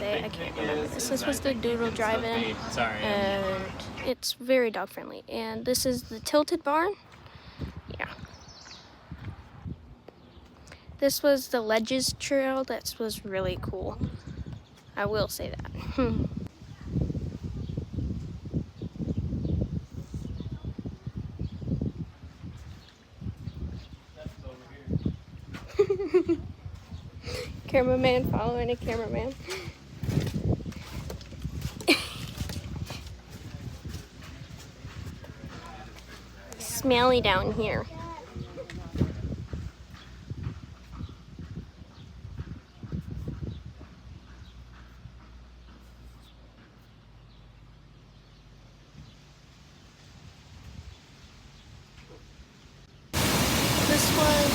say, I can't remember this. This was the Doodle Drive-In, and it's very dog friendly. And this is the Tilted Barn. Yeah. This was the Ledges Trail. That was really cool. I will say that. Cameraman following a cameraman. Smelly down here. This was,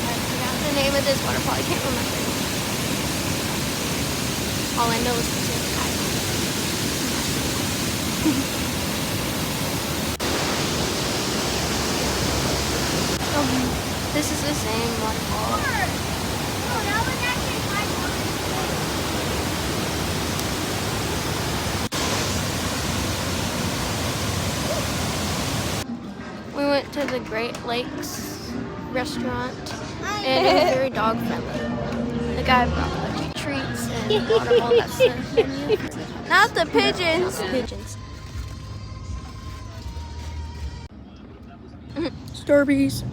I forgot the name of this waterfall. I can't remember. All I know is it's in Cuyahoga. This is the same waterfall. We went to the Great Lakes restaurant, and it was very dog friendly. The guy brought like treats and waterfall. That's the menu. Not the pigeons. Pigeons. Starbies.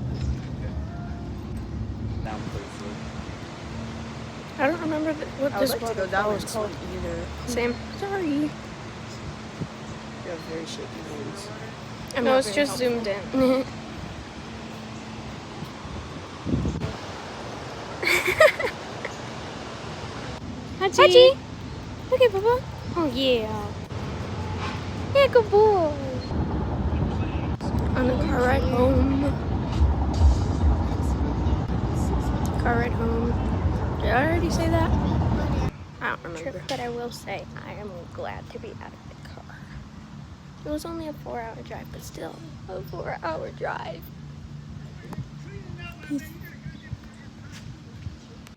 I don't remember what this waterfall is called either. Same. Sorry. You have very shaky hands. No, it's just zoomed in. Hachi! Okay, Papa. Oh, yeah. Yeah, good boy. On the car ride home. Car ride home. Did I already say that? I don't remember. But I will say, I am glad to be out of the car. It was only a 4-hour drive, but still a 4-hour drive. Peace.